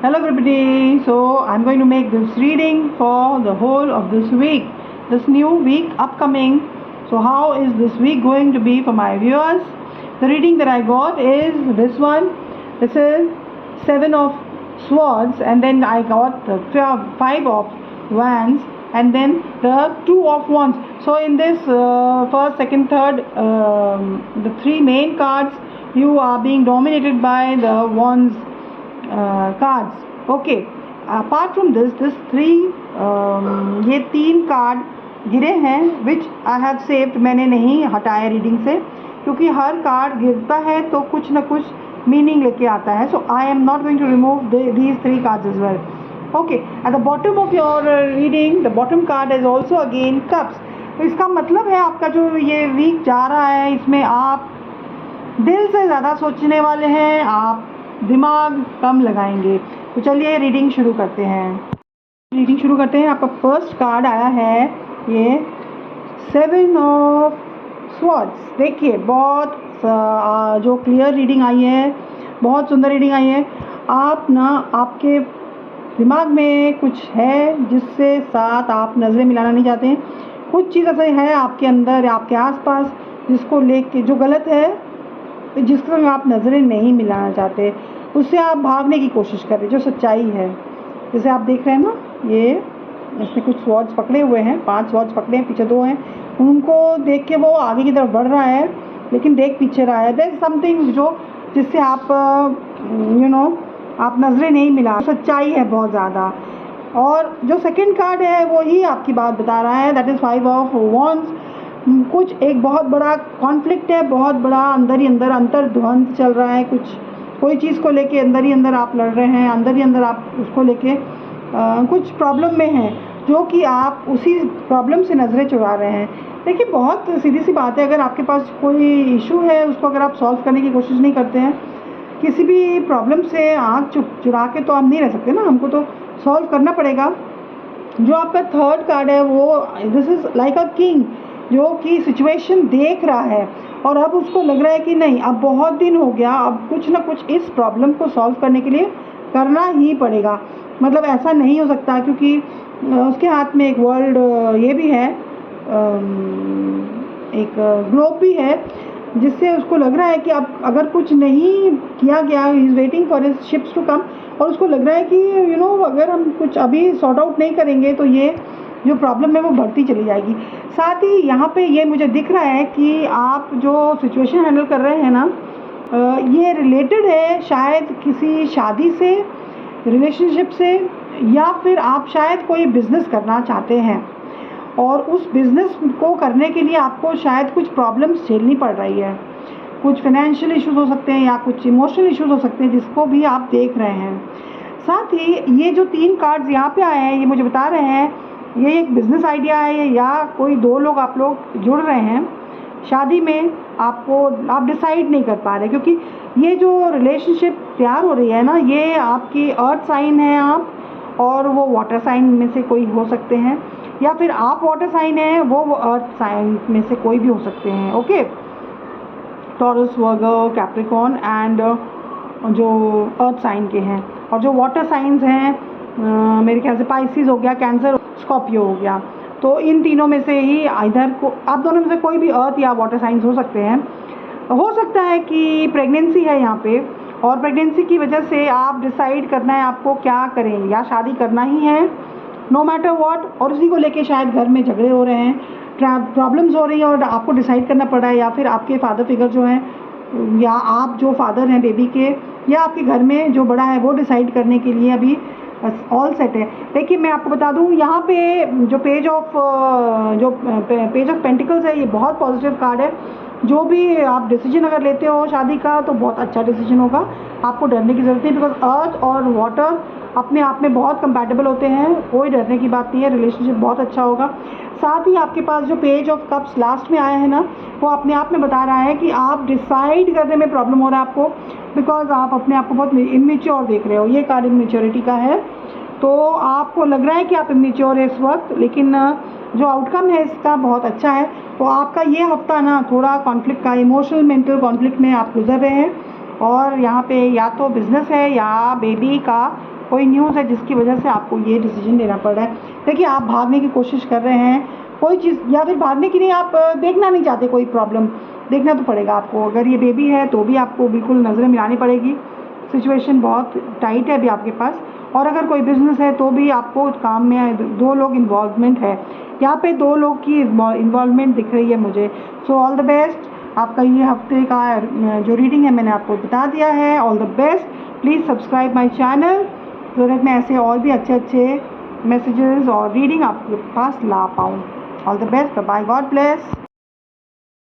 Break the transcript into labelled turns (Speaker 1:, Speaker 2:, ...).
Speaker 1: Hello everybody. So I'm going to make this reading for the whole of this week, this new week upcoming. So how is this week going to be for my viewers? The reading that I got is this one. This is 7 of swords, and then I got the 5 of wands, and then the 2 of wands. So in this first, second, third, the 3 main cards, you are being dominated by the wands cards. Okay, apart from this 3 ये 3 card गिरे हैं विच I have saved, मैंने नहीं हटाया reading से, क्योंकि हर card गिरता है तो कुछ ना कुछ मीनिंग लेके आता है. So I am not going to remove these 3 cards as well. Okay, at the bottom of your reading the bottom card is also again cups. तो इसका मतलब है आपका जो ये वीक जा रहा है इसमें आप दिल से ज़्यादा सोचने वाले हैं, आप दिमाग कम लगाएंगे. तो चलिए रीडिंग शुरू करते हैं. आपका फर्स्ट कार्ड आया है ये 7 ऑफ स्वॉर्ड्स. देखिए बहुत जो क्लियर रीडिंग आई है, बहुत सुंदर रीडिंग आई है. आप ना आपके दिमाग में कुछ है जिससे साथ आप नज़रें मिलाना नहीं चाहते हैं. कुछ चीज़ ऐसे है आपके अंदर, आपके आसपास, जिसको लेके जो गलत है, जिसके संग आप नज़रें नहीं मिलाना चाहते, उससे आप भागने की कोशिश कर रहे, जो सच्चाई है. जैसे आप देख रहे हैं ना, ये इसने कुछ स्वॉर्ड्स पकड़े हुए हैं, 5 स्वॉर्ड्स पकड़े हैं, पीछे 2 हैं. उनको देख के वो आगे की तरफ बढ़ रहा है, लेकिन देख पीछे रहा है. देयर इज समथिंग जो जिससे आप आप नज़रें नहीं मिला, सच्चाई है बहुत ज़्यादा. और जो सेकंड कार्ड है वो ही आपकी बात बता रहा है, दैट इज़ 5 ऑफ वॉन्ड्स. कुछ एक बहुत बड़ा कॉन्फ्लिक्ट है, बहुत बड़ा अंदर ही अंदर अंतर्द्वंद चल रहा है. कोई चीज़ को लेके अंदर ही अंदर आप लड़ रहे हैं, अंदर ही अंदर आप उसको लेके कुछ प्रॉब्लम में हैं, जो कि आप उसी प्रॉब्लम से नज़रें चुरा रहे हैं. देखिए बहुत सीधी सी बात है, अगर आपके पास कोई इशू है उसको अगर आप सॉल्व करने की कोशिश नहीं करते हैं, किसी भी प्रॉब्लम से आँख चुरा के तो हम नहीं रह सकते ना, हमको तो सॉल्व करना पड़ेगा. जो आपका थर्ड कार्ड है वो this is like a king, जो कि सिचुएशन देख रहा है और अब उसको लग रहा है कि नहीं, अब बहुत दिन हो गया, अब कुछ ना कुछ इस प्रॉब्लम को सॉल्व करने के लिए करना ही पड़ेगा. मतलब ऐसा नहीं हो सकता, क्योंकि उसके हाथ में एक वर्ल्ड ये भी है, एक ग्लोब भी है, जिससे उसको लग रहा है कि अब अगर कुछ नहीं किया गया, he is waiting for his ships to come, और उसको लग रहा है कि अगर हम कुछ अभी सॉर्ट आउट नहीं करेंगे तो ये जो प्रॉब्लम है वो बढ़ती चली जाएगी. साथ ही यहाँ पे ये मुझे दिख रहा है कि आप जो सिचुएशन हैंडल कर रहे हैं ना, ये रिलेटेड है शायद किसी शादी से, रिलेशनशिप से, या फिर आप शायद कोई बिज़नेस करना चाहते हैं और उस बिज़नेस को करने के लिए आपको शायद कुछ प्रॉब्लम्स झेलनी पड़ रही है. कुछ फाइनेंशियल इश्यूज़ हो सकते हैं या कुछ इमोशनल इश्यूज़ हो सकते हैं, जिसको भी आप देख रहे हैं. साथ ही ये जो 3 कार्ड्स यहाँ पे आए हैं, ये मुझे बता रहे हैं ये एक बिज़नेस आइडिया है, या कोई 2 लोग आप लोग जुड़ रहे हैं शादी में. आप डिसाइड नहीं कर पा रहे, क्योंकि ये जो रिलेशनशिप तैयार हो रही है ना, ये आपकी अर्थ साइन है आप, और वो वाटर साइन में से कोई हो सकते हैं, या फिर आप वाटर साइन हैं, वो अर्थ साइन में से कोई भी हो सकते हैं. Okay, taurus, Virgo, Capricorn and जो अर्थ साइन के हैं, और जो वाटर साइंस हैं मेरे ख्याल से पाइसिस हो गया, कैंसर, स्कॉर्पियो हो गया. तो इन तीनों में से ही इधर को आप दोनों में से कोई भी अर्थ या वाटर साइंस हो सकते हैं. हो सकता है कि प्रेगनेंसी है यहाँ पे, और प्रेगनेंसी की वजह से आप डिसाइड करना है आपको क्या करें, या शादी करना ही है नो मैटर व्हाट, और उसी को लेके शायद घर में झगड़े हो रहे हैं, प्रॉब्लम्स हो रही हैं और आपको डिसाइड करना पड़ रहा है, या फिर आपके फादर फिगर जो हैं, या आप जो फादर हैं बेबी के, या आपके घर में जो बड़ा है वो डिसाइड करने के लिए अभी ऑल सेट है. देखिए मैं आपको बता दूं, यहाँ पे जो पेज ऑफ पेंटिकल्स है, ये बहुत पॉजिटिव कार्ड है. जो भी आप डिसीजन अगर लेते हो शादी का, तो बहुत अच्छा डिसीजन होगा, आपको डरने की ज़रूरत नहीं, बिकॉज अर्थ और वाटर अपने आप में बहुत कंपैटिबल होते हैं, कोई डरने की बात नहीं है, रिलेशनशिप बहुत अच्छा होगा. साथ ही आपके पास जो पेज ऑफ कप्स लास्ट में आया है ना, वो अपने आप में बता रहा है कि आप डिसाइड करने में प्रॉब्लम हो रहा है आपको, बिकॉज आप अपने आप को बहुत इमेच्योर देख रहे हो. ये कार्ड इमेच्योरिटी का है, तो आपको लग रहा है कि आप इमेच्योर है इस वक्त, लेकिन जो आउटकम है इसका बहुत अच्छा है. तो आपका ये हफ्ता ना थोड़ा कॉन्फ्लिक्ट का, इमोशनल मेंटल कॉन्फ्लिक्ट में आप गुजर रहे हैं, और यहाँ पे या तो बिज़नेस है या बेबी का कोई न्यूज़ है जिसकी वजह से आपको ये डिसीजन लेना पड़ रहा है। देखिए, आप भागने की कोशिश कर रहे हैं कोई चीज़, या फिर भागने की नहीं, आप देखना नहीं चाहते कोई प्रॉब्लम, देखना तो पड़ेगा आपको। अगर ये बेबी है तो भी आपको बिल्कुल नज़रें मिलानी पड़ेगी, सिचुएशन बहुत टाइट है अभी आपके पास। और अगर कोई बिज़नेस है तो भी आपको काम में 2 लोग इन्वॉल्वमेंट है, यहाँ पे 2 लोग की इन्वॉल्वमेंट दिख रही है मुझे। So all the best. आपका ये हफ्ते का जो रीडिंग है मैंने आपको बता दिया है। All the best. Please subscribe my channel so that मैं ऐसे और भी अच्छे अच्छे मैसेजेस और रीडिंग आपके पास ला पाऊँ। All the best. Bye, God bless.